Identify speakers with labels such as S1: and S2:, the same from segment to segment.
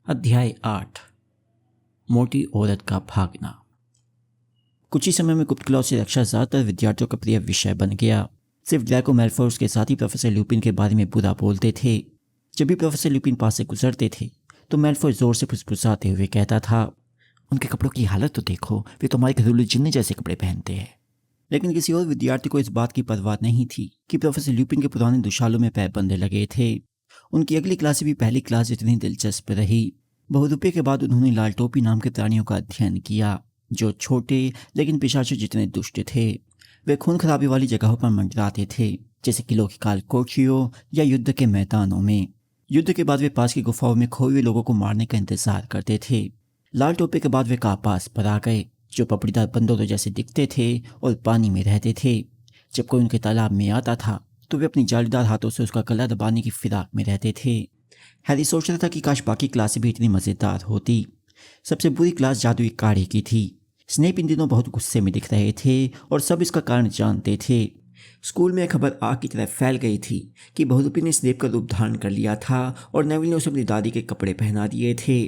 S1: अध्याय 8 मोटी औरत का भागना। कुछ ही समय में गुप्त क्लॉथ से रक्षा ज़्यादातर विद्यार्थियों का प्रिय विषय बन गया। सिर्फ ड्रैको मैल्फॉय और उसके साथी प्रोफेसर ल्यूपिन के बारे में बुरा बोलते थे। जब भी प्रोफेसर ल्यूपिन पास से गुजरते थे तो मैल्फॉय जोर से फुसफुसाते हुए कहता था, उनके कपड़ों की हालत तो देखो, वे तो हमारे घरेलू जिन्ने जैसे कपड़े पहनते हैं। लेकिन किसी और विद्यार्थी को इस बात की परवाह नहीं थी कि प्रोफेसर ल्यूपिन के पुराने दुशालों में पैर बंधे लगे थे। उनकी अगली क्लास भी पहली क्लास जितनी दिलचस्प रही। बहुरूपये के बाद उन्होंने लाल टोपी नाम के प्राणियों का अध्ययन किया, जो छोटे लेकिन पिशाचों जितने दुष्ट थे। वे खून खराबी वाली जगहों पर मंडराते थे, जैसे किलों की काल कोठरियों या युद्ध के मैदानों में। युद्ध के बाद वे पास की गुफाओं में खोए हुए लोगों को मारने का इंतजार करते थे। लाल टोपी के बाद वे कापास पर आ गए, जो पपड़ीदार बंदरों जैसे दिखते थे और पानी में रहते थे। जब कोई उनके तालाब में आता था तो वे अपनी जालीदार हाथों से उसका गला दबाने की फिराक में रहते थे। हैरी सोच रहा था कि काश बाकी क्लासें भी इतनी मज़ेदार होती। सबसे बुरी क्लास जादुई काढ़े की थी। स्नेप इन दिनों बहुत गुस्से में दिख रहे थे और सब इसका कारण जानते थे। स्कूल में खबर आग की तरह फैल गई थी कि बहुरूपी ने स्नेप का रूप धारण कर लिया था और नेविल ने उसे अपनी दादी के कपड़े पहना दिए थे।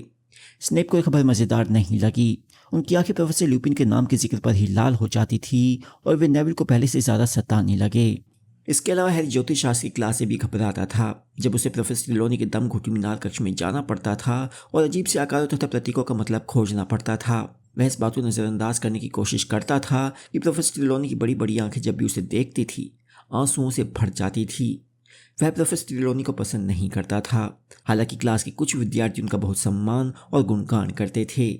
S1: स्नेप को यह खबर मज़ेदार नहीं लगी। उनकी आंखें प्रोफेसर ल्यूपिन के नाम के जिक्र पर ही लाल हो जाती थी और वे नेविल को पहले से ज़्यादा सताने लगे। इसके अलावा हैरी ज्योतिष शास्त्र की क्लास से भी घबराता था। जब उसे प्रोफेसर ट्रेलॉनी के दम घुटी मीनार कक्ष में जाना पड़ता था और अजीब से आकारों तथा प्रतीकों का मतलब खोजना पड़ता था, वह इस बात को नज़रअंदाज करने की कोशिश करता था कि प्रोफेसर ट्रेलॉनी की बड़ी बड़ी आंखें जब भी उसे देखती थी आंसुओं से भर जाती थी। वह प्रोफेसर ट्रेलॉनी को पसंद नहीं करता था। हालांकि क्लास के कुछ विद्यार्थी उनका बहुत सम्मान और गुणगान करते थे।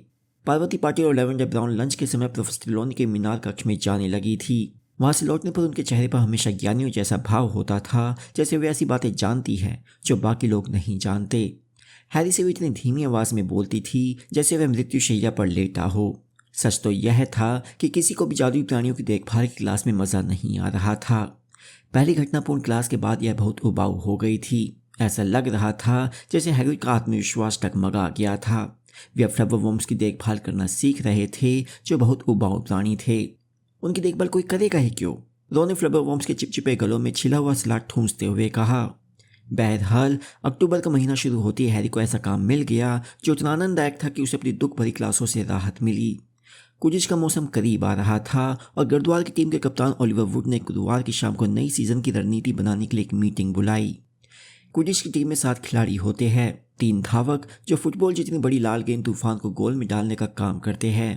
S1: पार्वती पाटिल और लेवेंडर ब्राउन लंच के समय प्रोफेसर ट्रेलॉनी के मीनार कक्ष में जाने लगी थी। वहाँ से लौटने पर उनके चेहरे पर हमेशा ज्ञानियों जैसा भाव होता था, जैसे वे ऐसी बातें जानती है जो बाकी लोग नहीं जानते। हैरी से भी इतनी धीमी आवाज़ में बोलती थी जैसे वह मृत्युशैया पर लेटा हो। सच तो यह था कि किसी को भी जादुई प्राणियों की देखभाल की क्लास में मज़ा नहीं आ रहा था। पहली घटनापूर्ण क्लास के बाद यह बहुत उबाऊ हो गई थी। ऐसा लग रहा था जैसे हैरी का आत्मविश्वास टगमगा गया था। वे अब फ्लबरवर्म्स की देखभाल करना सीख रहे थे, जो बहुत उबाऊ प्राणी थे। उनकी देखभाल कोई करेगा ही क्यों? रॉन ने फ्लबरवर्म्स के चिपचिपे गलों में छिला हुआ सलाद ठूंसते हुए कहा। बहरहाल अक्टूबर का महीना शुरू होते ही हैरी को ऐसा काम मिल गया जो इतना आनंददायक था कि उसे अपनी दुख भरी क्लासों से राहत मिली। कुजिश का मौसम करीब आ रहा था और गढ़वाल की टीम के कप्तान ओलिवर वुड ने गुरुवार की शाम को नई सीजन की रणनीति बनाने के लिए एक मीटिंग बुलाई। कुजिश की टीम में 7 खिलाड़ी होते हैं, 3 धावक जो फुटबॉल जितनी बड़ी लाल गेंद तूफान को गोल में डालने का काम करते हैं।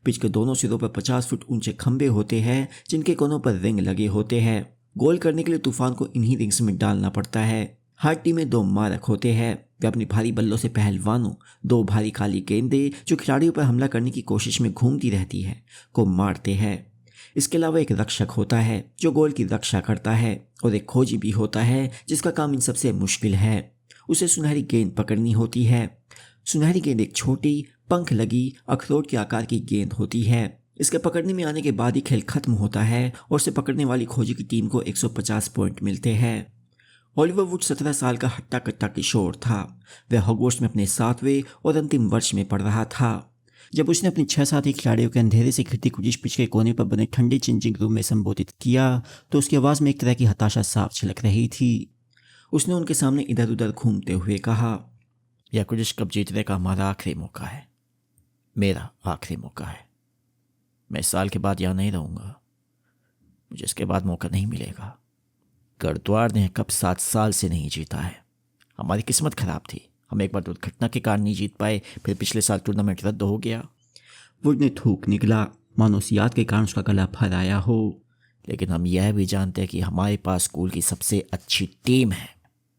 S1: पिच के दोनों सिरों पर 50 फुट ऊंचे खंभे होते हैं, जिनके कोनों पर रिंग लगे होते हैं। गोल करने के लिए तूफान को इन्हीं रिंग्स में डालना पड़ता है। हर टीम में 2 मारक होते हैं। वे अपनी भारी बल्लों से पहलवानों, 2 भारी काली गेंदें जो खिलाड़ियों पर हमला करने की कोशिश में घूमती रहती है, को मारते हैं। इसके अलावा एक रक्षक होता है जो गोल की रक्षा करता है और एक खोजी भी होता है जिसका काम इन सबसे मुश्किल है। उसे सुनहरी गेंद पकड़नी होती है। सुनहरी गेंद एक छोटी पंख लगी अखरोट के आकार की गेंद होती है। इसके पकड़ने में आने के बाद ही खेल खत्म होता है और उसे पकड़ने वाली खोजी की टीम को 150 पॉइंट मिलते हैं। ओलिवर वुड 17 साल का हट्टा कट्टा किशोर था। वह हॉगवर्ट्स में अपने 7वें और अंतिम वर्ष में पढ़ रहा था। जब उसने अपने 6 साथी खिलाड़ियों के अंधेरे से खिड़ती कुजिश पिच के कोने पर बने ठंडे चिंचिंग रूम में संबोधित किया तो उसकी आवाज़ में एक तरह की हताशा साफ झलक रही थी। उसने उनके सामने इधर उधर घूमते हुए कहा, यह कुजिश कप जीतने का हमारा आखिरी मौका है। मेरा आखिरी मौका है। मैं इस साल के बाद यहाँ नहीं रहूँगा। मुझे इसके बाद मौका नहीं मिलेगा। गढ़द्वार ने कप 7 साल से नहीं जीता है। हमारी किस्मत खराब थी। हम एक बार दुर्घटना के कारण नहीं जीत पाए, फिर पिछले साल टूर्नामेंट रद्द हो गया। वुड ने थूक निकला, मानो उस याद के कारण उसका गला फर आया हो। लेकिन हम यह भी जानते हैं कि हमारे पास स्कूल की सबसे अच्छी टीम है।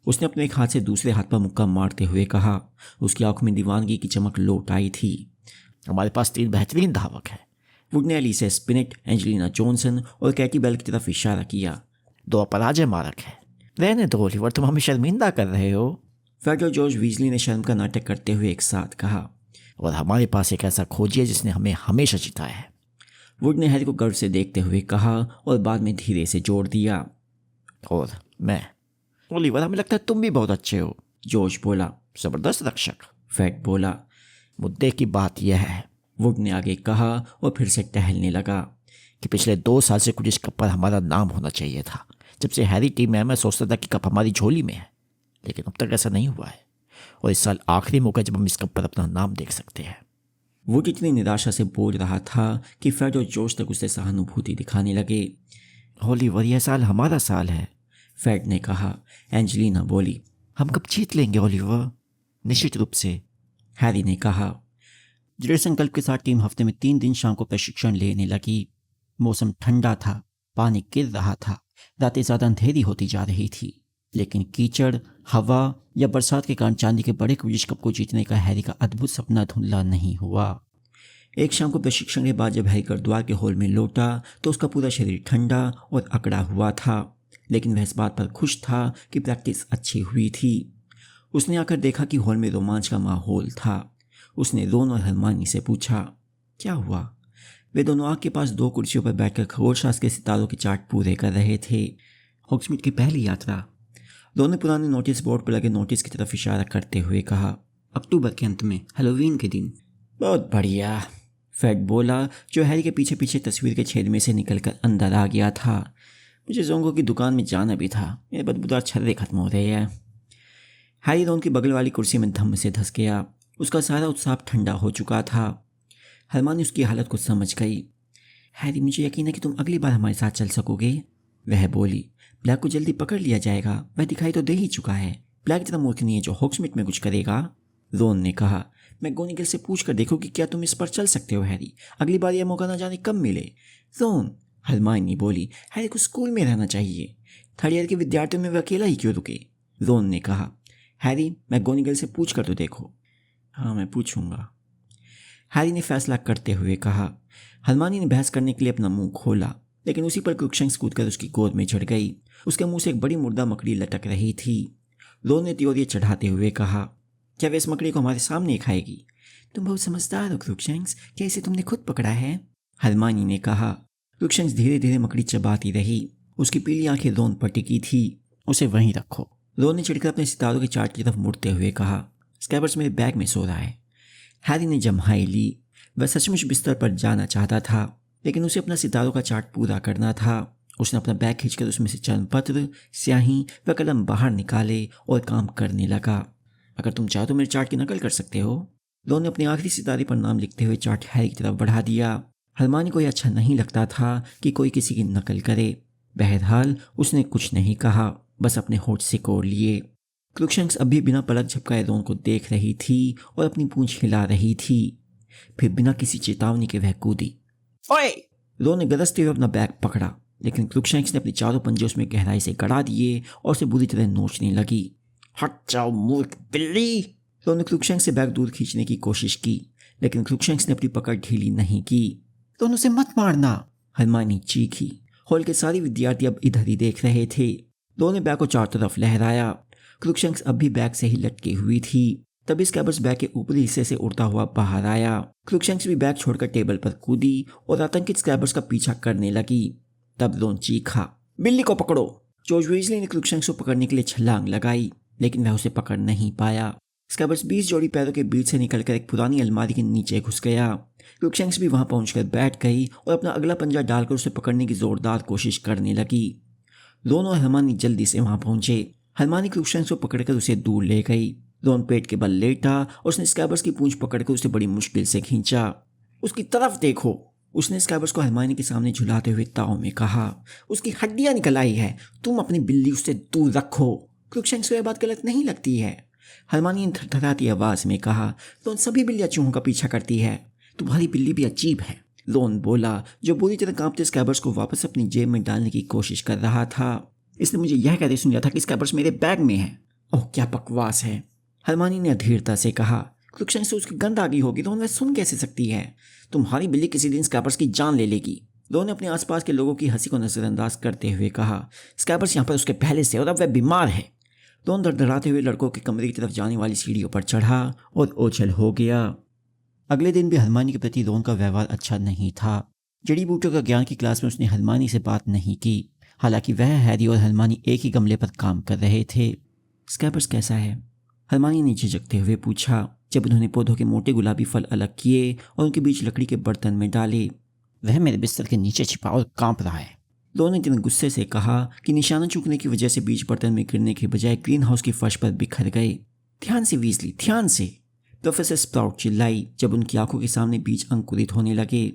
S1: उसने अपने एक हाथ से दूसरे हाथ पर मुक्का मारते हुए कहा। उसकी आंखों में दीवानगी की चमक लौट आई थी। हमारे पास 3 बेहतरीन धावक हैं। वुड ने एलिसा स्पिनेट, एंजेलिना जॉनसन और कैटी बेल की तरफ इशारा किया। 2 अपराजय मारक है। रहने दो ओलिवर, तुम हमें शर्मिंदा कर रहे हो। फ्रेड और जॉर्ज वीजली ने शर्म का नाटक करते हुए एक साथ कहा। और हमारे पास एक ऐसा खोजी है जिसने हमें हमेशा जिताया है। वुड ने हैरी को गर्व से देखते हुए कहा और बाद में धीरे से जोड़ दिया, और मैं। ओलिवर, हमें लगता है तुम भी बहुत अच्छे हो। जॉर्ज बोला। जबरदस्त रक्षक, फ्रेड बोला। मुद्दे की बात यह है, वुड ने आगे कहा और फिर से टहलने लगा, कि पिछले 2 साल से कुछ कप पर हमारा नाम होना चाहिए था। जब से हैरी टीम में मैं सोचता था कि कप हमारी झोली में है, लेकिन अब तक ऐसा नहीं हुआ है।
S2: और इस साल आखिरी मौका जब हम इस कप पर अपना नाम देख सकते हैं।
S1: वो इतनी निराशा से बोल रहा था कि फ्रेड और जोश तक उसे सहानुभूति दिखाने लगे।
S2: ओलिवर, यह साल हमारा साल है,
S1: फ्रेड ने कहा। एंजेलिना बोली,
S2: हम कब जीत लेंगे ओलिवर, निश्चित रूप से,
S1: हैरी ने कहा। दृढ़ संकल्प के साथ टीम हफ्ते में 3 दिन शाम को प्रशिक्षण लेने लगी। मौसम ठंडा था, पानी गिर रहा था, रातें ज़्यादा अंधेरी होती जा रही थी, लेकिन कीचड़, हवा या बरसात के कारण चांदी के बड़े क्विडिच कप को जीतने का हैरी का अद्भुत सपना धुंधला नहीं हुआ। एक शाम को प्रशिक्षण के बाद जब हैरी गुरुद्वार के हॉल में लौटा तो उसका पूरा शरीर ठंडा और अकड़ा हुआ था, लेकिन वह इस बात पर खुश था कि प्रैक्टिस अच्छी हुई थी। उसने आकर देखा कि हॉल में रोमांच का माहौल था। उसने रोन और हरमानी से पूछा, क्या हुआ? वे दोनों आग के पास 2 कुर्सियों पर बैठकर खगोलशास्त्र के सितारों के चार्ट पूरे कर रहे थे। हॉग्समीड की पहली यात्रा। दोनों पुराने नोटिस बोर्ड पर लगे नोटिस की तरफ इशारा करते हुए कहा, अक्टूबर के अंत में, हैलोवीन के दिन। बहुत बढ़िया, फ्रेड बोला, जो हैरी के पीछे पीछे तस्वीर के छेद में से निकलकर अंदर आ गया था। मुझे जोंगो की दुकान में जाना भी था, मेरे बदबूदार छर्रे खत्म हो रहे हैं। हैरी रोन की बगल वाली कुर्सी में धम्म से धंस गया। उसका सारा उत्साह ठंडा हो चुका था। हरमानी उसकी हालत को समझ गई। हैरी, मुझे यकीन है कि तुम अगली बार हमारे साथ चल सकोगे, वह बोली। ब्लैक को जल्दी पकड़ लिया जाएगा, वह दिखाई तो दे ही चुका है। ब्लैक इतना मूर्ख नहीं है जो हॉग्समीड में कुछ करेगा, रोन ने कहा। मैगोनिगल से पूछ कर देखो कि क्या तुम इस पर चल सकते हो हैरी, अगली बार यह मौका ना जाने कब मिले। रोन, हरमानी बोली, हैरी को स्कूल में रहना चाहिए, 3rd ईयर के विद्यार्थियों में वह अकेला ही क्यों रुके, रोन ने कहा। हैरी, मैगोनिगल से पूछ कर तो देखो। हाँ, मैं पूछूंगा, हैरी ने फैसला करते हुए कहा। हरमानी ने बहस करने के लिए अपना मुंह खोला, लेकिन उसी पर क्रुक्शंक्स कूदकर उसकी गोद में चढ़ गई। उसके मुंह से एक बड़ी मुर्दा मकड़ी लटक रही थी। रोन ने त्योरिया चढ़ाते हुए कहा, क्या वे इस मकड़ी को हमारे सामने खाएगी? तुम बहुत समझदार हो क्रुक्शंक्स, क्या इसे तुमने खुद पकड़ा है? हरमानी ने कहा। क्रुक्शंक्स धीरे धीरे मकड़ी चबाती रही। उसकी पीली आंखें रोन पर टिकी थी। उसे वहीं रखो, रोन ने चिढ़कर अपने सितारों के चार्ट की तरफ मुड़ते हुए कहा। स्कैबर्स मेरे बैग में सो रहा है। हैरी ने जम्हाई ली। वह सचमुच बिस्तर पर जाना चाहता था, लेकिन उसे अपना सितारों का चार्ट पूरा करना था। उसने अपना बैग खींचकर उसमें से चरणपत्र, स्याही व कलम बाहर निकाले और काम करने लगा। अगर तुम चाहो तो मेरे चार्ट की नकल कर सकते हो, रोन ने अपने आखिरी सितारे पर नाम लिखते हुए चार्ट हैरी की तरफ बढ़ा दिया। हरमानी को यह अच्छा नहीं लगता था कि कोई किसी की नकल करे। बहरहाल उसने कुछ नहीं कहा, बस अपने होठ सिकोड़ लिए। क्रुक्शंक्स अभी बिना पलक झपकाए रोन को देख रही थी और अपनी पूंछ हिला रही थी। फिर बिना किसी चेतावनी के वह कूदी। ओए! रोन ने गरजते हुए अपना बैग पकड़ा, लेकिन क्रुक्शंक्स ने अपने चारों पंजे उसमें गहराई से गड़ा दिए और उसे बुरी तरह नोचने लगी। हट जाओ मूर्ख बिल्ली! रोन ने क्रुक्शंक्स से बैग दूर खींचने की कोशिश की, लेकिन क्रुक्शंक्स ने अपनी पकड़ ढीली नहीं की। रोन, उसे मत मारना, हरमानी चीखी। हॉल के सारे विद्यार्थी अब इधर ही देख रहे थे। रोन ने बैग को चारों तरफ लहराया। क्रुक्शंक्स अब भी बैग से ही लटकी हुई थी। तभी स्कैबर्स बैग के ऊपरी हिस्से से उड़ता हुआ बाहर आया। क्रुक्शंक्स भी बैग छोड़कर टेबल पर कूदी और आतंकित स्कैबर्स का पीछा करने लगी। तब रोन चीखा, बिल्ली को पकड़ो! जॉर्ज वीजली ने क्रुक्शंक्स को पकड़ने के लिए छलांग लगाई, लेकिन वह उसे पकड़ नहीं पाया। स्कैबर्स 20 जोड़ी पैरों के बीच से निकलकर एक पुरानी अलमारी के नीचे घुस गया। क्रुक्शंक्स भी वहां पहुंचकर बैठ गई और अपना अगला पंजा डालकर उसे पकड़ने की जोरदार कोशिश करने लगी। रोन और हरमानी जल्दी से वहां पहुंचे। हरमानी क्रुक्शंक्स को पकड़कर उसे दूर ले गई। रोन पेट के बल लेटा और उसने स्कैबर्स की पूंछ पकड़कर उसे बड़ी मुश्किल से खींचा। उसकी तरफ देखो, उसने स्कैबर्स को हरमानी के सामने झुलाते हुए ताव में कहा। उसकी हड्डियां निकल आई है, तुम अपनी बिल्ली उससे दूर रखो। क्रुक्शंक्स को यह बात गलत नहीं लगती है, हरमानी ने थरथराती आवाज में कहा। रोन, सभी बिल्लियां चूहों का पीछा करती है, तुम्हारी बिल्ली भी अजीब है, रोन बोला, जो बुरी तरह कांपते स्कैबर्स को वापस अपनी जेब में डालने की कोशिश कर रहा था। इसने मुझे यह कहते सुन लिया था कि स्कैबर्स मेरे बैग में है। ओह, क्या बकवास है, हरमानी ने अधीरता से कहा। क्रुक्शंक्स से उसकी गंध आ गई होगी, रोन, वह सुन कैसे सकती है? तुम्हारी बिल्ली किसी दिन स्कैबर्स की जान ले लेगी, रोन ने अपने आसपास के लोगों की हंसी को नजरअंदाज करते हुए कहा। स्कैबर्स यहाँ पर उसके पहले से और अब वह बीमार है। रोन धड़धड़ाते हुए लड़कों के कमरे की तरफ जाने वाली सीढ़ियों पर चढ़ा और ओझल हो गया। अगले दिन भी हरमानी के प्रति रोन का व्यवहार अच्छा नहीं था। जड़ी बूटियों का ज्ञान की क्लास में उसने हरमानी से बात नहीं की, हालांकि वह, हैरी और हरमानी एक ही गमले पर काम कर रहे थे। स्कैबर्स कैसा है? हरमानी ने झिझकते हुए पूछा, जब उन्होंने पौधों के मोटे गुलाबी फल अलग किए और उनके बीच लकड़ी के बर्तन में डाले। वह मेरे बिस्तर के नीचे छिपा और कांप रहा है, रोन ने इतने गुस्से से कहा कि निशाना चूकने की वजह से बीज बर्तन में गिरने के बजाय ग्रीन हाउस की फर्श पर बिखर गए। ध्यान से वीजली, ध्यान से, प्रोफेसर स्प्राउट चिल्लाई जब उनकी आंखों के सामने बीज अंकुरित होने लगे।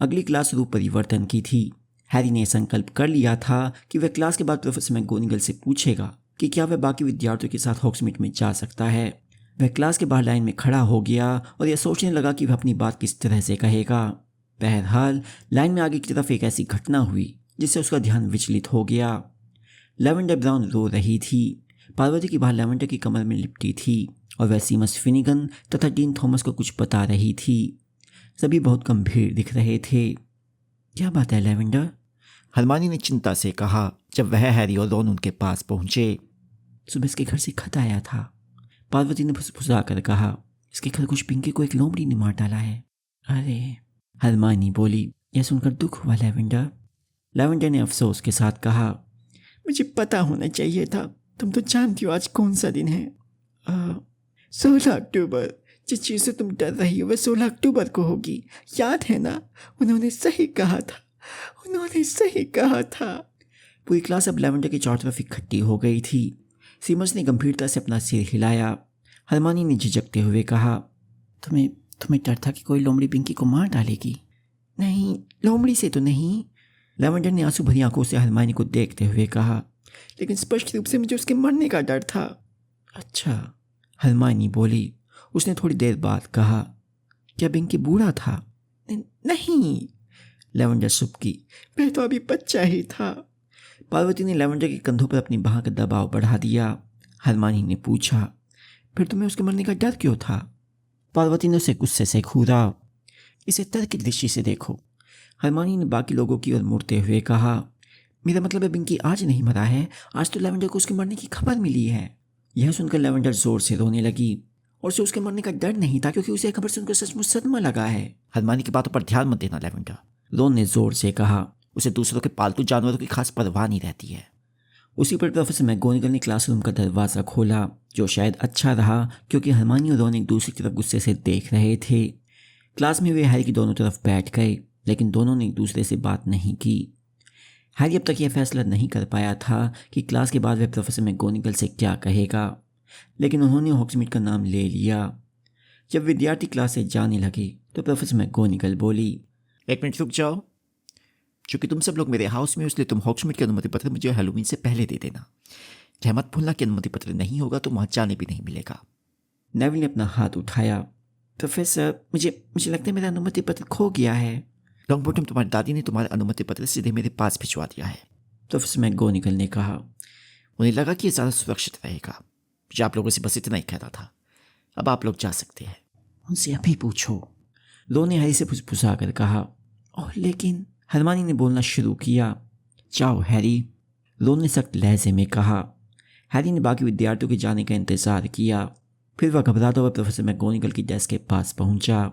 S1: अगली क्लास रूप परिवर्तन की थी। हैरी ने संकल्प कर लिया था कि वह क्लास के बाद प्रोफेसर मैगोनिगल से पूछेगा कि क्या वह बाकी विद्यार्थियों के साथ हॉग्समीड में जा सकता है। वह क्लास के बाहर लाइन में खड़ा हो गया और यह सोचने लगा कि वह अपनी बात किस तरह से कहेगा। बहरहाल लाइन में आगे की तरफ एक ऐसी घटना हुई जिससे उसका ध्यान विचलित हो गया। लेवेंडर ब्राउन रो रही थी। पार्वती की बाहर लेवेंडर की कमर में लिपटी थी और वह सीमस फिनिगन तथा डीन थॉमस को कुछ बता रही थी। सभी बहुत गंभीर दिख रहे थे। क्या बात है लेवेंडर?
S2: हरमानी ने चिंता से कहा जब वह हैरी और रॉन उनके पास पहुंचे।
S1: सुबह इसके घर से खत आया था, पार्वती ने फुसफुसा कर कहा। इसके खरगोश पिंकी को एक लोमड़ी ने मार डाला है। अरे, हरमानी बोली। यह सुनकर दुख हुआ लेवेंडर। लेवेंडर ने अफसोस के साथ कहा, मुझे पता होना चाहिए था। तुम तो जानती हो आज कौन सा दिन है। 16 अक्टूबर। जिस चीज़ से तुम डर रही हो वह 16 अक्टूबर को होगी, याद है ना? उन्होंने सही कहा था, उन्होंने सही कहा था। पूरी क्लास अब लेवेंडर की चारों तरफ इकट्ठी हो गई थी। सीमस ने गंभीरता से अपना सिर हिलाया। हरमानी ने झिझकते हुए कहा, तुम्हें डर था कि कोई लोमड़ी पिंकी को मार डालेगी? नहीं, लोमड़ी से तो नहीं। लेवेंडर ने आंसू भरी आंखों से हरमानी को देखते हुए कहा, लेकिन स्पष्ट रूप से मुझे उसके मरने का डर था। अच्छा, हरमानी बोली। उसने थोड़ी देर बाद कहा, क्या पिंकी बूढ़ा था? नहीं, लेवेंडर सुबकी। वह तो अभी बच्चा ही था। पार्वती ने लेवेंडर के कंधों पर अपनी बाह का दबाव बढ़ा दिया। हरमानी ने पूछा, फिर तुम्हें उसके मरने का डर क्यों था? पार्वती ने उसे गुस्से से घूरा। इसे तर्क की दृष्टि से देखो। हरमानी ने बाकी लोगों की ओर मुड़ते हुए कहा, मेरा मतलब है पिंकी आज नहीं मरा है, आज तो लेवेंडर को उसके मरने की खबर मिली है। यह सुनकर लेवेंडर जोर से रोने लगी और उसे उसके मरने का डर नहीं था क्योंकि उसे खबर सुनकर सचमुच सदमा लगा है।
S2: हरमानी की बातों पर ध्यान मत देना लेवेंडर,
S1: रोन ने जोर से कहा।
S2: उसे दूसरों के पालतू जानवरों की खास परवाह नहीं रहती है।
S1: उसी पर प्रोफेसर मैगोनिगल ने क्लासरूम का दरवाज़ा खोला, जो शायद अच्छा रहा क्योंकि हरमानी और रोन एक दूसरी तरफ गुस्से से देख रहे थे। क्लास में वे हैरी की दोनों तरफ बैठ गए, लेकिन दोनों ने एक दूसरे से बात नहीं की। हैरी अब तक यह फैसला नहीं कर पाया था कि क्लास के बाद वह प्रोफेसर मैगोनिगल से क्या कहेगा, लेकिन उन्होंने हॉग्समीड का नाम ले लिया। जब विद्यार्थी क्लास से जाने लगे तो प्रोफेसर मैगोनिगल बोली,
S2: एक मिनट रुक जाओ। चूंकि तुम सब लोग मेरे हाउस में हो इसलिए तुम हॉग्समीड के अनुमति पत्र मुझे हैलोवीन से पहले दे देना। यह मत भूलना कि अनुमति पत्र नहीं होगा तो वहाँ जाने भी नहीं मिलेगा।
S1: नेविल ने अपना हाथ उठाया। प्रोफेसर, मुझे लगता है मेरा अनुमति पत्र खो गया है।
S2: लॉन्गबॉटम, तुम्हारी दादी ने तुम्हारा अनुमति पत्र सीधे मेरे पास भिजवा दिया है।
S1: प्रोफेसर मैगोनिगल ने कहा।
S2: उन्हें लगा कि यह ज़्यादा सुरक्षित रहेगा। मुझे आप लोगों से बस इतना ही कहना था। अब आप लोग जा सकते हैं।
S1: उनसे अभी पूछो, लो ने हैरी से फुसफुसा कर कहा। ओह लेकिन, हरमानी ने बोलना शुरू किया। जाओ हैरी, लो ने सख्त लहजे में कहा। हैरी ने बाकी विद्यार्थियों के जाने का इंतज़ार किया। फिर वह घबराता हुआ प्रोफेसर मैगोनिगल की डेस्क के पास पहुंचा।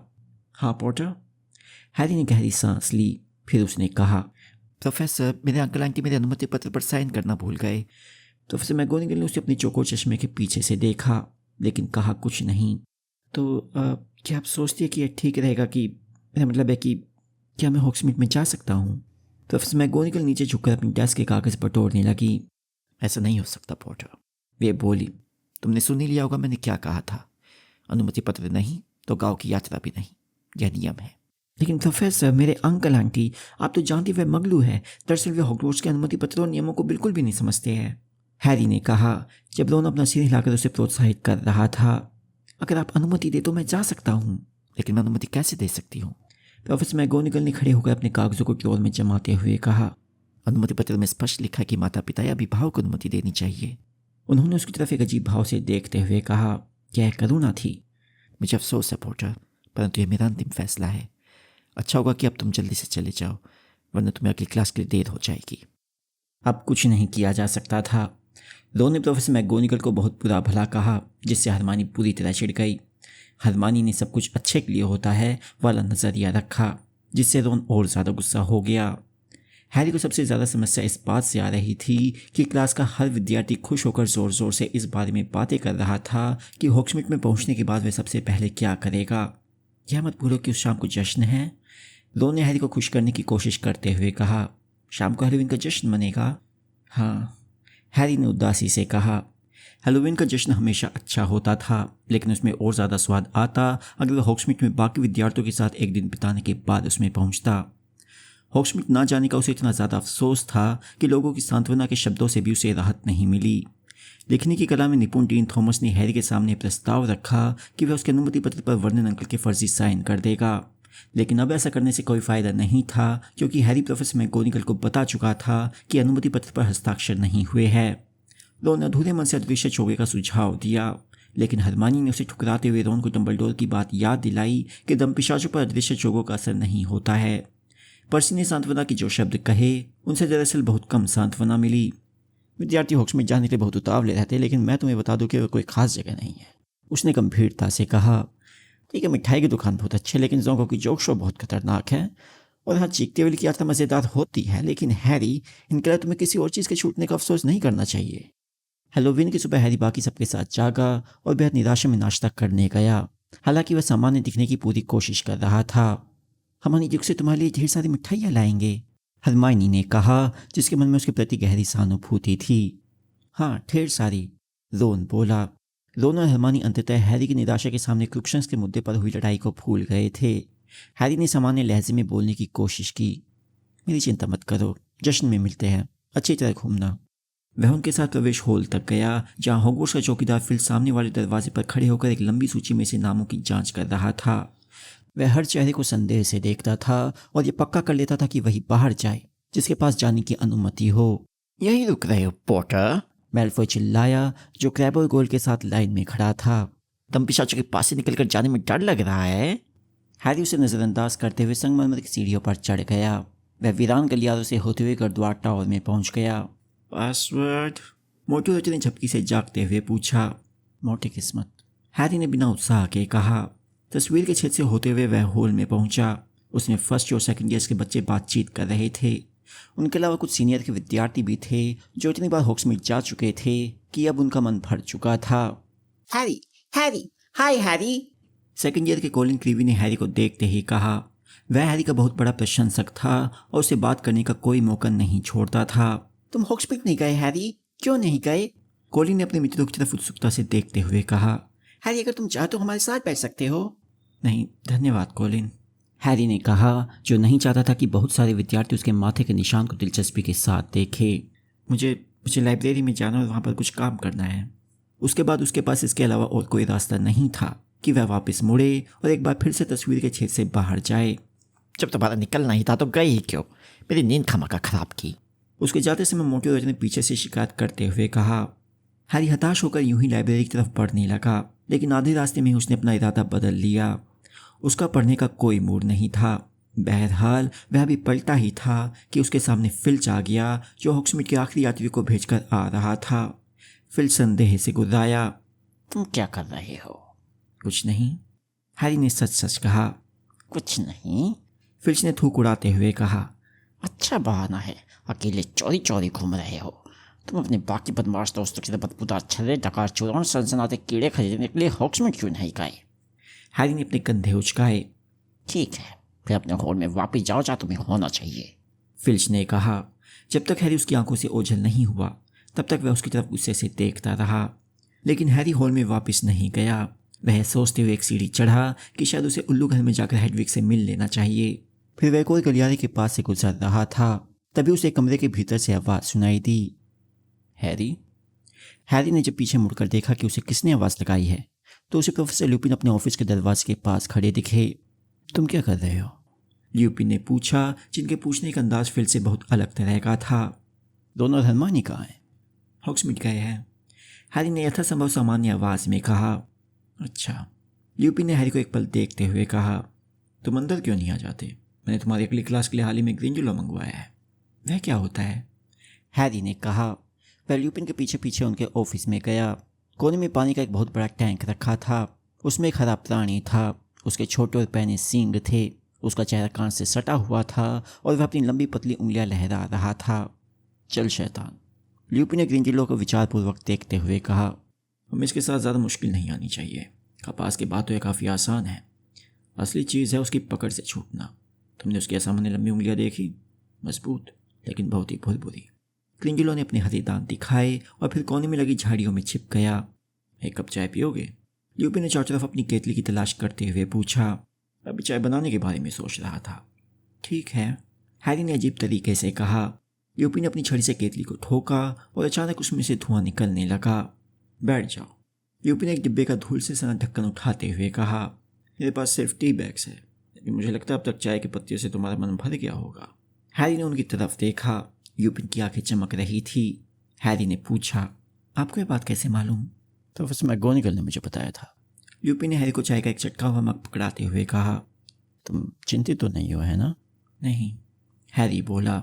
S1: हाँ पॉटर? हैरी ने गहरी सांस ली। फिर उसने कहा,
S2: प्रोफेसर, मेरे अंकल आंटी मेरे अनुमति पत्र पर साइन करना भूल गए।
S1: प्रोफेसर मैगोनिगल ने उसे अपनी चौकोर चश्मे के पीछे से देखा, लेकिन कहा कुछ नहीं। तो क्या आप सोचती है कि यह ठीक रहेगा कि, मेरा मतलब है कि क्या मैं हॉग्समीड में जा सकता हूँ? प्रोफेसर मैगोनिगल नीचे झुककर अपनी डेस्क के कागज़ बटोरने लगी।
S2: ऐसा नहीं हो सकता पॉटर,
S1: वे बोली।
S2: तुमने सुन ही लिया होगा मैंने क्या कहा था। अनुमति पत्र नहीं तो गांव की यात्रा भी नहीं, यह नियम है।
S1: लेकिन प्रोफेसर, मेरे अंकल आंटी, आप तो जानती वे मगलू है। दरअसल वे हॉग्वर्ट्स के अनुमति पत्र और नियमों को बिल्कुल भी नहीं समझते हैं। हैरी ने कहा जब रोन अपना सिर हिलाकर उसे प्रोत्साहित कर रहा था। अगर आप अनुमति दे तो मैं जा सकता हूँ।
S2: लेकिन मैं अनुमति कैसे दे सकती हूँ?
S1: प्रोफेसर मैगोनिगल ने खड़े होकर अपने कागजों को ड्रॉर में जमाते हुए कहा।
S2: अनुमति पत्र में स्पष्ट लिखा है कि माता पिता या अभिभावक को अनुमति देनी चाहिए।
S1: उन्होंने उसकी तरफ एक अजीब भाव से देखते हुए कहा, क्या करुणा थी?
S2: मुझे अफसोस है पॉटर, परंतु यह मेरा अंतिम फैसला है। अच्छा होगा कि अब तुम जल्दी से चले जाओ, वरना तुम्हें अगली क्लास के लिए देर हो जाएगी।
S1: अब कुछ नहीं किया जा सकता था। लो ने प्रोफेसर मैगोनिगल को बहुत बुरा भला कहा, जिससे हरमानी पूरी तरह चिढ़ गई। हरमानी ने सब कुछ अच्छे के लिए होता है वाला नज़रिया रखा, जिससे रोन और ज़्यादा गुस्सा हो गया। हैरी को सबसे ज़्यादा समस्या इस बात से आ रही थी कि क्लास का हर विद्यार्थी खुश होकर ज़ोर ज़ोर से इस बारे में बातें कर रहा था कि हॉग्समीड में पहुंचने के बाद वह सबसे पहले क्या करेगा। यह मत भूलो कि उस शाम को जश्न है। लो ने हैरी को खुश करने की कोशिश करते हुए कहा, शाम को हैलोवीन का जश्न मनेगा? हाँ, हैरी ने उदासी से कहा। हेलोवीन का जश्न हमेशा अच्छा होता था, लेकिन उसमें और ज़्यादा स्वाद आता अगर वह हॉग्समीड में बाकी विद्यार्थियों के साथ एक दिन बिताने के बाद उसमें पहुंचता। हॉग्समीड ना जाने का उसे इतना ज़्यादा अफसोस था कि लोगों की सांत्वना के शब्दों से भी उसे राहत नहीं मिली। लिखने की कला में निपुण डीन थॉमस ने हैरी के सामने प्रस्ताव रखा कि वह उसके अनुमति पत्र पर वर्णन अंकल के फर्जी साइन कर देगा, लेकिन अब ऐसा करने से कोई फ़ायदा नहीं था क्योंकि हैरी प्रोफेसर मैगोनिगल को बता चुका था कि अनुमति पत्र पर हस्ताक्षर नहीं हुए हैं। रोन अधूरे मन से अदृश्य चौके का सुझाव दिया, लेकिन हरमानी ने उसे ठुकराते हुए रोन को डम्बलडोर की बात याद दिलाई कि दमपिशाचों पर अदृश्य चौकों का असर नहीं होता है। पर्सी ने सांत्वना के जो शब्द कहे उनसे दरअसल बहुत कम सांत्वना मिली। विद्यार्थी हॉग्समीड जाने के लिए बहुत उतावले रहते, लेकिन मैं तुम्हें बता दूं कि वह कोई खास जगह नहीं है, उसने गंभीरता से कहा। ठीक है, मिठाई की दुकान बहुत अच्छी है, लेकिन जोंकों की जोक शो बहुत खतरनाक है। और हाँ, चीखते हुए की यात्रा मज़ेदार होती है, लेकिन हैरी, इनके लिए तुम्हें किसी और चीज़ के छूटने का अफसोस नहीं करना चाहिए। हेलोवीन की सुबह हैरी बाकी सबके साथ जागा और बेहद निराशा में नाश्ता करने गया। हालांकि वह सामान्य दिखने की पूरी कोशिश कर रहा था। हम अनियुक्त से तुम्हारे लिए ढेर सारी मिठाइयाँ लाएंगे, हरमाइनी ने कहा, जिसके मन में उसके प्रति गहरी सहानुभूति थी। हाँ, ढेर सारी, रोन बोला। रोन और हरमाइनी अंततः हैरी की निराशा के सामने क्रुक्षंस के मुद्दे पर हुई लड़ाई को भूल गए थे। हैरी ने सामान्य लहजे में बोलने की कोशिश की। मेरी चिंता मत करो, जश्न में मिलते हैं, अच्छी तरह घूमना। वह उनके साथ प्रवेश हॉल तक गया, जहाँ हॉगवर्ट्स का चौकीदार फिल सामने वाले दरवाजे पर खड़े होकर एक लंबी सूची में से नामों की जांच कर रहा था। वह हर चेहरे को संदेह से देखता था और ये पक्का कर लेता था कि वही बाहर जाए जिसके पास जाने की अनुमति हो।
S2: यही रुक रहे हो पॉटर?
S1: मैल्फॉय चिल्लाया, जो क्रैब और गोल के साथ लाइन में खड़ा था।
S2: दमपिशाचों के पास से निकलकर जाने में डर लग रहा है।
S1: हैरी उसे नज़रअंदाज करते हुए संगमरमर की सीढ़ियों पर चढ़ गया। वह वीरान गलियारों से होते हुए गुरुद्वारा टावर में पहुंच गया।
S2: पासवर्ड?
S1: मोटू रच ने झपकी से जागते हुए पूछा। मोटी किस्मत, हैरी ने बिना उत्साह के कहा। तस्वीर के छेद से होते हुए वह हॉल में पहुंचा। उसमें फर्स्ट और सेकंड ईयर्स के बच्चे बातचीत कर रहे थे। उनके अलावा कुछ सीनियर के विद्यार्थी भी थे जो इतनी बार हॉग्समीड जा चुके थे कि अब उनका मन भर चुका था।
S2: हैरी, हैरी, हाय हैरी।
S1: सेकंड ईयर के कॉलिन क्रीवी ने हैरी को देखते ही कहा। वह हैरी का बहुत बड़ा प्रशंसक था और उसे बात करने का कोई मौका नहीं छोड़ता था।
S2: तुम हॉग्समीड नहीं गए हैरी? क्यों नहीं गए?
S1: कॉलिन ने अपने मित्रों की तरफ उत्सुकता से देखते हुए कहा।
S2: हैरी, अगर तुम चाहो तो हमारे साथ बैठ सकते हो।
S1: नहीं धन्यवाद कॉलिन, हैरी ने कहा, जो नहीं चाहता था कि बहुत सारे विद्यार्थी उसके माथे के निशान को दिलचस्पी के साथ देखे। मुझे लाइब्रेरी में जाना और वहाँ पर कुछ काम करना है। उसके बाद उसके पास इसके अलावा और कोई रास्ता नहीं था कि वह वापस मुड़े और एक बार फिर से तस्वीर के छेद से बाहर जाए।
S2: जब तुम्हारा निकलना ही था तो गए ही क्यों? मेरी नींद खामखा खराब की।
S1: उसके जाते समय मोटी रोज ने पीछे से शिकायत करते हुए कहा। हैरी हताश होकर यूं ही लाइब्रेरी की तरफ बढ़ने लगा, लेकिन आधे रास्ते में उसने अपना इरादा बदल लिया। उसका पढ़ने का कोई मूड नहीं था। बहरहाल वह भी पलटा ही था कि उसके सामने फिल्च आ गया, जो हॉग्समीड के आखिरी यात्री को भेजकर आ रहा था। फिल्च संदेह से गुर्राया।
S2: तुम क्या कर रहे हो?
S1: कुछ नहीं, हैरी ने सच सच कहा।
S2: कुछ नहीं,
S1: फिल्च ने थूक उड़ाते हुए कहा।
S2: अच्छा बहाना है, अकेले चौरी चौरी घूम रहे हो। तुम अपने बाकी बदमाश दोस्तों की तरह बदबूदार छर्रे, डकार, चोरों और सनसनाते कीड़े खरीदने के लिए हॉग्समीड क्यों नहीं गए?
S1: हैरी ने अपने कंधे उचकाए।
S2: ठीक है, फिर अपने हॉल में वापस जाओ जहाँ तुम्हें होना चाहिए,
S1: फिल्च ने कहा। जब तक हैरी उसकी आंखों से ओझल नहीं हुआ तब तक वह उसकी तरफ गुस्से से देखता रहा, लेकिन हैरी हॉल में वापस नहीं गया। वह सोचते हुए एक सीढ़ी चढ़ा कि शायद उसे उल्लू घर में जाकर हेडविग से मिल लेना चाहिए। फिर वह कोई गलियारे के पास से गुजर रहा था, तभी उसे कमरे के भीतर से आवाज़ सुनाई दी। हैरी? हैरी ने जब पीछे मुड़कर देखा कि उसे किसने आवाज़ लगाई है तो उसे प्रोफेसर ल्यूपिन अपने ऑफिस के दरवाजे के पास खड़े दिखे। तुम क्या कर रहे हो? ल्यूपिन ने पूछा, जिनके पूछने का अंदाज फिल से बहुत अलग तरह का था। दोनों हरमाइनी कहाँ हैं? हॉग्समीड गए हैं, हैरी ने यथासंभव सामान्य आवाज़ में कहा। अच्छा। ल्यूपिन ने हैरी को एक पल देखते हुए कहा। तुम अंदर क्यों नहीं आ जाते? मैंने तुम्हारी अगली क्लास के लिए हाल ही में ग्रिंजुला मंगवाया है। वह क्या होता है? हैरी ने कहा। वह ल्यूपिन के पीछे पीछे उनके ऑफिस में गया। कोने में पानी का एक बहुत बड़ा टैंक रखा था। उसमें एक हरा प्राणी था। उसके छोटे और पैने सींग थे। उसका चेहरा कान से सटा हुआ था और वह अपनी लंबी पतली उंगलियां लहरा रहा था। चल शैतान, ल्यूपिन ने ग्रिंजुलो को विचारपूर्वक देखते हुए कहा। हमें इसके साथ ज़्यादा मुश्किल नहीं आनी चाहिए। कपास की बात तो यह काफ़ी आसान है। असली चीज़ है उसकी पकड़ से छूटना। तुमने उसकी असामान्य लंबी उंगलियां देखी? मजबूत लेकिन बहुत ही भुरभुरी।
S2: ग्रिंजलो ने अपने हरे दांत दिखाए और फिर कोने में लगी झाड़ियों में छिप गया। एक कप चाय पियोगे? ल्यूपिन ने चारों तरफ अपनी केतली की तलाश करते हुए पूछा। अभी चाय बनाने के बारे में सोच रहा था। ठीक है, हैरी ने अजीब तरीके से कहा। ल्यूपिन ने अपनी छड़ी से केतली को ठोका और अचानक उसमें से धुआं निकलने लगा। बैठ जाओ, ल्यूपिन ने एक डिब्बे का धूल से सना ढक्कन उठाते हुए कहा। मेरे पास सिर्फ टी बैग्स है, लेकिन मुझे लगता है अब तक चाय के पत्तियों से तुम्हारा मन भर गया होगा। हैरी ने उनकी तरफ देखा। ल्यूपिन की आंखें चमक रही थी। हैरी ने पूछा, आपको ये बात कैसे मालूम?
S1: प्रोफेसर मैगोनिगल ने मुझे बताया था।
S2: ल्यूपिन ने हैरी को चाय का एक चटका हुआ मग पकड़ाते हुए कहा।
S1: तुम चिंतित तो नहीं हो, है ना?
S2: नहीं, हैरी बोला।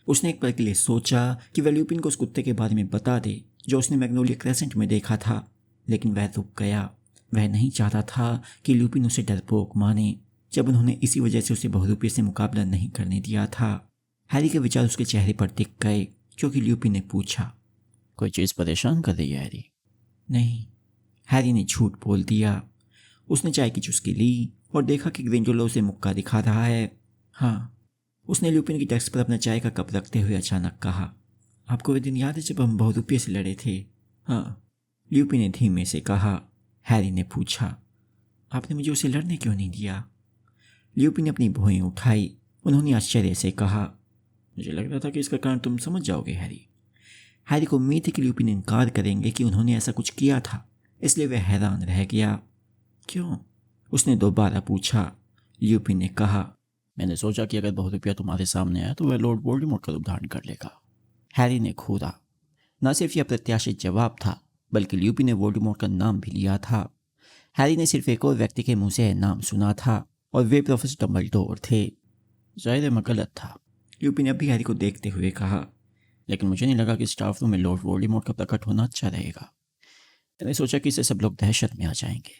S2: उसने एक पल के लिए सोचा कि वह ल्यूपिन को उस कुत्ते के बारे में बता दे जो उसने मैग्नोलिया क्रेसेंट में देखा था, लेकिन वह रुक गया। वह नहीं चाहता था कि ल्यूपिन उसे डरपोक माने, जब उन्होंने इसी वजह से उसे बहुरूपी से मुकाबला नहीं करने दिया था। हैरी के विचार उसके चेहरे पर दिख गए क्योंकि ल्यूपिन ने पूछा,
S1: कोई चीज़ परेशान कर रही है हैरी?
S2: नहीं, हैरी ने झूठ बोल दिया। उसने चाय की चुस्की ली और देखा कि ग्रिंजोलो उसे मुक्का दिखा रहा है। हाँ, उसने ल्यूपिन की डेस्क पर अपना चाय का कप रखते हुए अचानक कहा, आपको वे दिन याद है जब हम बहुरूपी से लड़े थे? हाँ, ल्यूपिन ने धीमे से कहा। हैरी ने पूछा, आपने मुझे उसे लड़ने क्यों नहीं दिया? ल्यूपिन ने अपनी भौहें उठाई। उन्होंने आश्चर्य से कहा, मुझे लग रहा था कि इसका कारण तुम समझ जाओगे हैरी। हैरी को उम्मीद थी कि ल्यूपिन इनकार करेंगे कि उन्होंने ऐसा कुछ किया था, इसलिए वह हैरान रह गया। क्यों? उसने दोबारा पूछा। ल्यूपिन ने कहा,
S1: मैंने सोचा कि अगर बहुरूपिया तुम्हारे सामने आया तो वह लॉर्ड वोल्डेमॉर्ट का रूप धारण कर लेगा।
S2: हैरी ने घूरा। न सिर्फ यह अप्रत्याशित जवाब था, बल्कि ल्यूपिन ने वोल्डेमॉर्ट का नाम भी लिया था। हैरी ने सिर्फ एक और व्यक्ति के मुंह से यह नाम सुना था और वे प्रोफेसर डम्बलडोर थे।
S1: जाहिर है मैं गलत था,
S2: ल्यूपिन ने अभी हैरी को देखते हुए कहा।
S1: लेकिन मुझे नहीं लगा कि स्टाफ रूम में लॉर्ड वोल्डेमॉर्ट का प्रकट होना अच्छा रहेगा। मैंने सोचा कि इससे सब लोग दहशत में आ जाएंगे।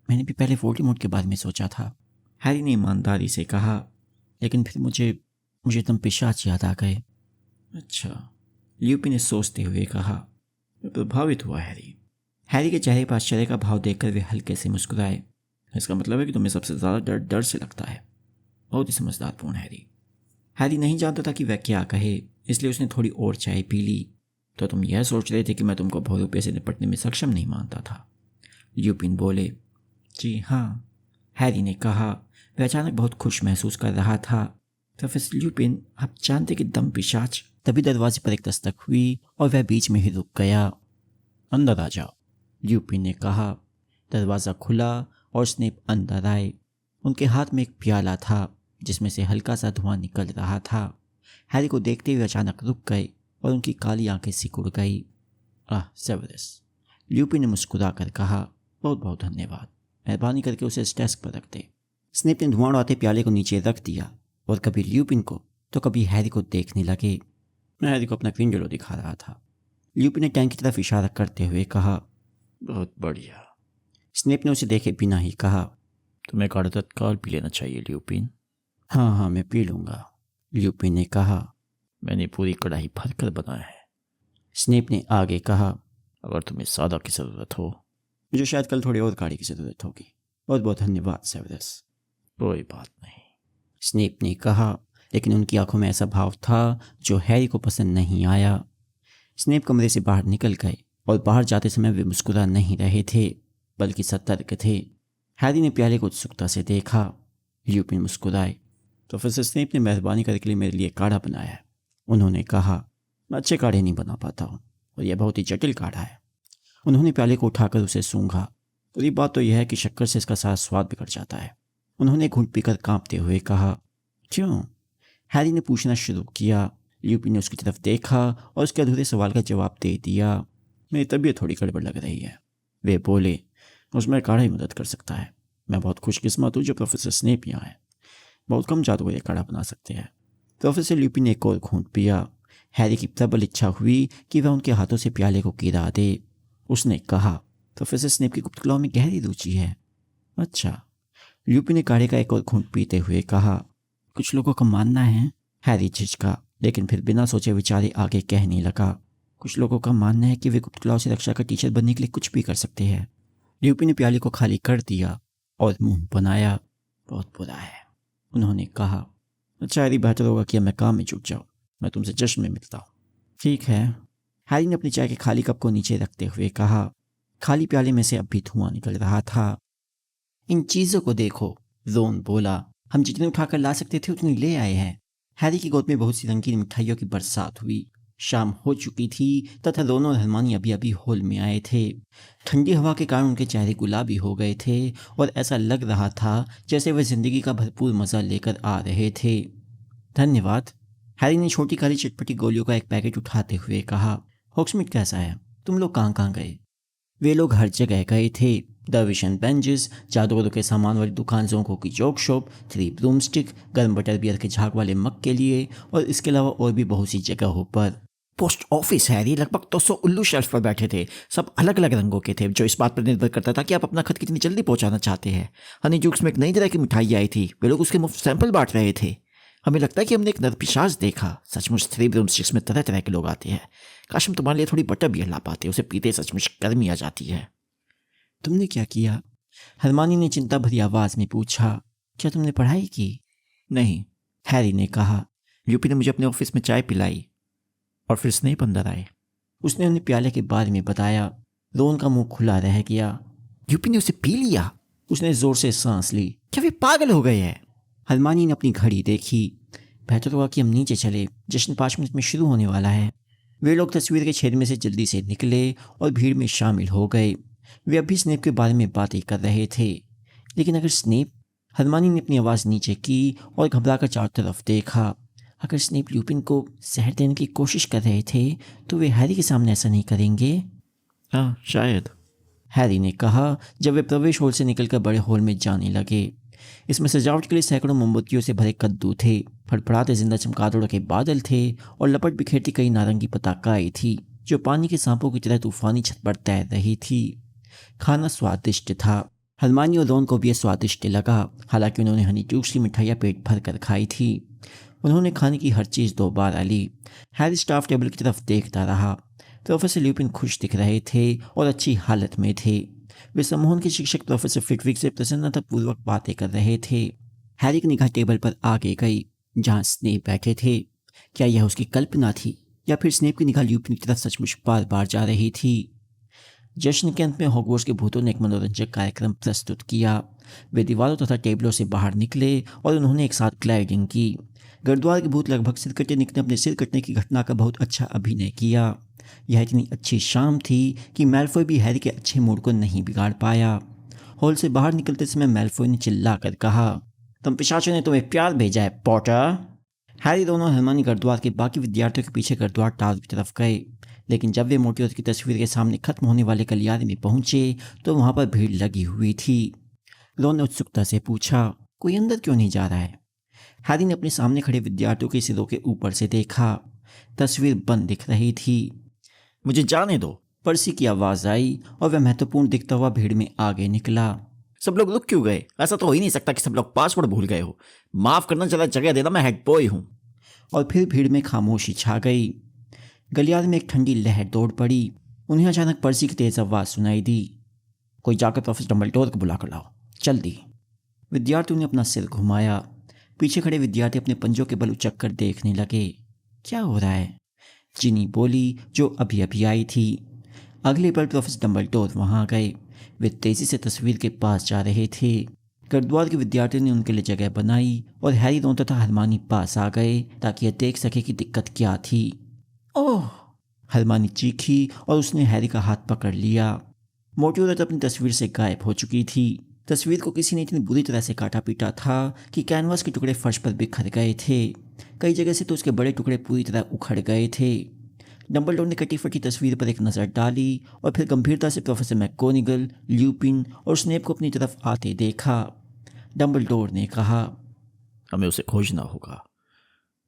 S2: मैंने भी पहले वोल्डेमॉर्ट के बारे में सोचा था, हैरी ने ईमानदारी से कहा।
S1: लेकिन फिर मुझे तुम पिशाच याद आ गए।
S2: अच्छा, ल्यूपिन ने सोचते हुए कहा। मैं प्रभावित हुआ हैरी। हैरी के चेहरे पर आश्चर्य का भाव देखकर वे हल्के से मुस्कुराए। इसका मतलब है कि तुम्हें सबसे ज़्यादा डर डर से लगता है। बहुत ही समझदारपूर्ण हैरी। हैरी नहीं जानता था कि वह क्या कहे, इसलिए उसने थोड़ी और चाय पी ली। तो तुम यह सोच रहे थे कि मैं तुमको बहुरूपी से निपटने में सक्षम नहीं मानता था? ल्यूपिन बोले। जी हाँ, हैरी ने कहा। वह अचानक बहुत खुश महसूस कर रहा था। प्रोफेसर ल्यूपिन, आप जानते कि दम पिशाच।
S1: तभी दरवाजे पर एक दस्तक हुई और वह बीच में ही रुक गया। अंदर आ जाओ,
S2: ल्यूपिन ने कहा। दरवाज़ा खुला और स्नेप अंदर आए। उनके हाथ में एक प्याला था जिसमें से हल्का सा धुआं निकल रहा था। हैरी को देखते हुए अचानक रुक गए और उनकी काली आंखें सिकुड़ गई। सेवरस, ल्यूपिन ने मुस्कुरा कर कहा। बहुत बहुत धन्यवाद। मेहरबानी करके उसे इस डेस्क पर रख दे। स्नेप ने धुआं उड़ाते प्याले को नीचे रख दिया और कभी ल्यूपिन को तो कभी हैरी को देखने लगे।
S1: मैं हैरी को अपना ग्रिंजोलो दिखा रहा था।
S2: ल्यूपिन ने टैंक की तरफ इशारा करते हुए कहा।
S1: बहुत बढ़िया।
S2: स्नेप ने उसे देखे बिना ही कहा।
S1: तुम्हें काढ़ा तत्काल पी लेना चाहिए ल्यूपिन।
S2: हाँ, मैं पी लूँगा, ल्यूपिन ने कहा।
S1: मैंने पूरी कढ़ाई भरकर बनाया है,
S2: स्नेप ने आगे कहा।
S1: अगर तुम्हें सादा की ज़रूरत हो।
S2: मुझे शायद कल थोड़ी और गाड़ी की ज़रूरत होगी। बहुत बहुत धन्यवाद सेवरस।
S1: कोई बात नहीं,
S2: स्नेप ने कहा, लेकिन उनकी आंखों में ऐसा भाव था जो हैरी को पसंद नहीं आया। स्नेप कमरे से बाहर निकल गए और बाहर जाते समय वे मुस्कुरा नहीं रहे थे, बल्कि सतर्क थे। हैरी ने प्याले को उत्सुकता से देखा। ल्यूपिन मुस्कुराए।
S1: प्रोफेसर स्नेप ने मेहरबानी करके लिए मेरे लिए काढ़ा बनाया है।
S2: उन्होंने कहा।
S1: मैं अच्छे काढ़े नहीं बना पाता हूँ और यह बहुत ही जटिल काढ़ा है।
S2: उन्होंने प्याले को उठाकर उसे सूंघा।
S1: पूरी बात तो यह है कि शक्कर से इसका सारा स्वाद बिगड़ जाता है।
S2: उन्होंने घूंट पीकर कांपते हुए कहा। क्यों? हैरी ने पूछना शुरू किया। ल्यूपिन ने उसकी तरफ देखा और उसके अधूरे सवाल का जवाब दे दिया।
S1: मेरी तबीयत थोड़ी गड़बड़ लग रही है,
S2: वे बोले।
S1: उसमें काढ़ा ही मदद कर सकता है। मैं बहुत खुशकिस्मत हूँ जो प्रोफेसर स्नेप यहाँ है। बहुत कम जादूगर ये काढ़ा बना सकते हैं।
S2: प्रोफेसर ल्यूपिन ने एक और घूंट पिया। हैरी की प्रबल इच्छा हुई कि वह उनके हाथों से प्याले को गिरा दे। उसने कहा। प्रोफेसर स्नेप की गुप्त कलाओं में गहरी रुचि है। अच्छा, ल्यूपिन ने काढ़े का एक और घूंट पीते हुए कहा। कुछ लोगों का मानना है, हैरी झिझका, लेकिन फिर बिना सोचे विचारे आगे कहने लगा। कुछ लोगों का मानना है कि वे गुप्त कलाओं से रक्षा का टीचर बनने के लिए कुछ भी कर सकते हैं। ल्यूपिन ने प्याले को खाली कर दिया और मुंह बनाया। बहुत बुरा है, उन्होंने कहा।
S1: अच्छा हैरी, बेहतर होगा कि मैं काम में जुट जाऊँ। मैं तुमसे जश्न में मिलता हूँ। ठीक है, हैरी ने अपनी चाय के खाली कप को नीचे रखते हुए कहा। खाली प्याले में से अब भी धुआं निकल रहा था। इन चीज़ों को देखो, रोन बोला। हम जितने उठाकर ला सकते थे उतनी ले आए हैं। हैरी की गोद में बहुत सी रंगीन मिठाइयों की बरसात हुई। शाम हो चुकी थी तथा रोन और हरमानी अभी अभी हॉल में आए थे। ठंडी हवा के कारण उनके चेहरे गुलाबी हो गए थे और ऐसा लग रहा था जैसे वे जिंदगी का भरपूर मज़ा लेकर आ रहे थे। धन्यवाद, हैरी ने छोटी काली चटपटी गोलियों का एक पैकेट उठाते हुए कहा। हॉग्समीड कैसा है? तुम लोग कहाँ गए? वे लोग हर जगह गए थे। दरविश एंड बेंजेस, जादूगरों के सामान वाली दुकान, जोंकों की जोक शॉप, 3 ब्रूमस्टिक, गर्म बटर बियर के झाग वाले मग के लिए और इसके अलावा और भी बहुत सी जगहों पर। पोस्ट ऑफिस हैरी, लगभग 200 उल्लू शेल्फ पर बैठे थे। सब अलग अलग रंगों के थे, जो इस बात पर निर्भर करता था कि आप अपना खत कितनी जल्दी पहुंचाना चाहते हैं। हनी जूक्स में एक नई तरह की मिठाई आई थी। वे लोग उसके मुफ्त सैंपल बांट रहे थे। हमें लगता है कि हमने एक नरपिशाच देखा। सचमुच 3 ब्रूमस्टिक्स में तरह तरह के लोग आते हैं। काश हम तुम्हारे लिए थोड़ी बटर बियर ला पाते, उसे पीते सचमुच गर्मी आ जाती है। तुमने क्या किया? हरमानी ने चिंता भरी आवाज में पूछा। क्या तुमने पढ़ाई की? नहीं, हैरी ने कहा। ल्यूपी ने मुझे अपने ऑफिस में चाय पिलाई और फिर स्नेप अंदर आए। उसने उन्हें प्याले के बारे में बताया। रोन का मुंह खुला रह गया। ल्यूपी ने उसे पी लिया? उसने जोर से सांस ली। क्या वे पागल हो गए हैं? हरमानी ने अपनी घड़ी देखी। बेहतर होगा कि हम नीचे चले, जश्न 5 मिनट में शुरू होने वाला है। वे लोग तस्वीर के छेद में से जल्दी से निकले और भीड़ में शामिल हो गए। वे अभी स्नेप के बारे में बातें कर रहे थे। लेकिन अगर स्नेप, हरमानी ने अपनी आवाज़ नीचे की और घबराकर चारों तरफ देखा। अगर स्नेप ल्यूपिन को जहर देने की कोशिश कर रहे थे तो वे हैरी के सामने ऐसा नहीं करेंगे।
S2: हाँ, शायद,
S1: हैरी ने कहा जब वे प्रवेश हॉल से निकलकर बड़े हॉल में जाने लगे। इसमें सजावट के लिए सैकड़ों मोमबत्तियों से भरे कद्दू थे, फड़फड़ाते जिंदा चमगादड़ों के बादल थे और लपट बिखेरती कई नारंगी पताकाएं थी जो पानी के सांपों की तरह तूफानी छत पर तैर रही थी। खाना स्वादिष्ट था। हरमानी और रोन को भी यह स्वादिष्ट लगा, हालांकि उन्होंने हनी जूस की मिठाइयाँ पेट भर कर खाई थी। उन्होंने खाने की हर चीज़ दोबारा ली। हैरी स्टाफ टेबल की तरफ देखता रहा। प्रोफेसर ल्यूपिन खुश दिख रहे थे और अच्छी हालत में थे। वे सम्मोहन के शिक्षक प्रोफेसर फ्लिटविक से प्रसन्नतापूर्वक बातें कर रहे थे। हैरी की निगाह टेबल पर आगे गई जहाँ स्नेप बैठे थे। क्या यह उसकी कल्पना थी या फिर स्नेप की निगाह ल्यूपिन की तरफ सचमुच बार बार जा रही थी? जश्न के अंत में हॉगवर्ट्स के भूतों ने एक मनोरंजक कार्यक्रम प्रस्तुत किया। वे दीवारों तथा टेबलों से बाहर निकले और उन्होंने एक साथ ग्लाइडिंग की। गर्दवार के भूत लगभग सिर कटे निक ने अपने सिर कटने की घटना का बहुत अच्छा अभिनय किया। यह इतनी अच्छी शाम थी कि मैल्फॉय भी हैरी के अच्छे मूड को नहीं बिगाड़ पाया। हॉल से बाहर निकलते समय मैल्फॉय ने चिल्लाकर कहा, तुम पिशाचों ने तुम्हें प्यार भेजा है पॉटर। हैरी, रोन और हरमानी गर्दवार के बाकी विद्यार्थियों के पीछे गर्दवार टावर की तरफ गए, लेकिन जब वे मोटी औरत की तस्वीर के सामने खत्म होने वाले गलियारे में पहुंचे तो वहां पर भीड़ लगी हुई थी। रोन ने उत्सुकता से पूछा, कोई अंदर क्यों नहीं जा रहा है? हैरी ने अपने सामने खड़े विद्यार्थियों के सिरों के ऊपर से देखा। तस्वीर बंद दिख रही थी। मुझे जाने दो, पर्सी की आवाज़ आई और वह महत्वपूर्ण दिखता हुआ भीड़ में आगे निकला।
S2: सब लोग रुक क्यों गए? ऐसा तो हो ही नहीं सकता कि सब लोग पासवर्ड भूल गए हो। माफ करना, जरा जगह देना, मैं हेड बॉय हूँ।
S1: और फिर भीड़ में खामोशी छा गई। गलियारे में एक ठंडी लहर दौड़ पड़ी। उन्हें अचानक पर्सी की तेज आवाज़ सुनाई दी, कोई जाकर प्रोफेसर डम्बलडोर को बुला कर लाओ, जल्दी। विद्यार्थियों ने अपना सिर घुमाया। पीछे खड़े विद्यार्थी अपने पंजों के बल उचक कर देखने लगे। क्या हो रहा है? जिनी बोली, जो अभी अभी आई थी। अगले पल प्रोफेसर डम्बलडोर वहाँ गए। वे तेजी से तस्वीर के पास जा रहे थे। गर्दवार के विद्यार्थियों ने उनके लिए जगह बनाई और हैरी, रोन तथा हरमानी पास आ गए ताकि यह देख सके कि दिक्कत क्या थी। ओह! हरमानी चीखी और उसने हैरी का हाथ पकड़ लिया। मोटी औरत अपनी तस्वीर से गायब हो चुकी थी। तस्वीर को किसी ने इतनी बुरी तरह से काटा पीटा था कि कैनवास के टुकड़े फर्श पर बिखर गए थे। कई जगह से तो उसके बड़े टुकड़े पूरी तरह उखड़ गए थे। डम्बलडोर ने कटी फटी तस्वीर पर एक नज़र डाली और फिर गंभीरता से प्रोफेसर मैकगोनागल, ल्यूपिन और स्नेप को अपनी तरफ आते देखा। डम्बलडोर ने कहा,
S2: हमें उसे खोजना होगा।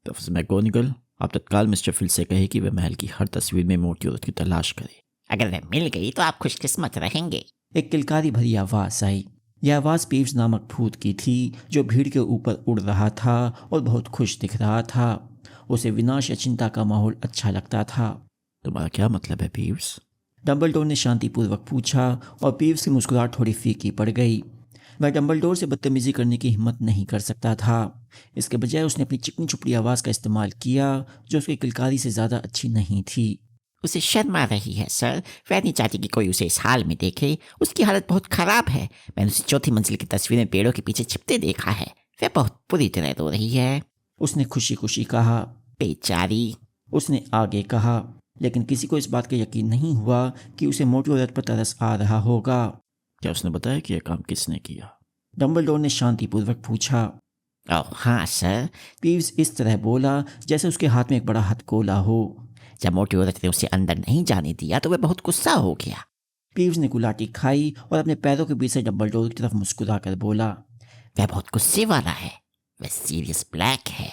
S2: प्रोफेसर मैकगोनागल, आप तत्काल मिस्टर फिल से कहे कि वह महल की हर तस्वीर में मोटी औरत की तलाश करे।
S3: अगर वह मिल गई तो आप खुशकिस्मत रहेंगे।
S1: एक किलकारी भरी आवाज़ आई। यह आवाज़ पीव्स नामक भूत की थी जो भीड़ के ऊपर उड़ रहा था और बहुत खुश दिख रहा था। उसे विनाश या चिंता का माहौल अच्छा लगता था।
S2: तुम्हारा क्या मतलब है पीव्स?
S1: डम्बलडोर ने शांतिपूर्वक पूछा और पीव्स की मुस्कुराहट थोड़ी फीकी पड़ गई। वह डम्बलडोर से बदतमीजी करने की हिम्मत नहीं कर सकता था। इसके बजाय उसने अपनी चिकनी चुपड़ी आवाज़ का इस्तेमाल किया, जो उसकी किलकारी से ज़्यादा अच्छी नहीं थी।
S3: उसे शर्म आ रही है सर। वह नहीं चाहती कि कोई उसे इस हाल में देखे। उसकी हालत बहुत खराब है। मैंने उसे चौथी मंजिल की तस्वीरें पेड़ों के पीछे छिपते देखा है। वह बहुत बुरी तरह रो रही है।
S1: उसने खुशी खुशी कहा।
S3: बेचारी।
S1: उसने आगे कहा, लेकिन किसी को इस बात का यकीन नहीं हुआ कि उसे मोटी औरत पर तरस आ रहा होगा।
S2: क्या उसने बताया कि यह काम किसने किया?
S1: डम्बलडोर ने शांतिपूर्वक पूछा।
S3: ओह हाँ सर।
S1: पीव्स इस तरह बोला जैसे उसके हाथ में एक बड़ा हथगोला हो।
S3: जब मोटी औरत ने उसे अंदर नहीं जाने दिया तो वह बहुत गुस्सा हो गया।
S1: पीव्स ने गुलाटी खाई और अपने पैरों के बीच से डम्बलडोर की तरफ मुस्कुरा कर बोला,
S3: वह बहुत गुस्से वाला है। वह सीरियस ब्लैक है।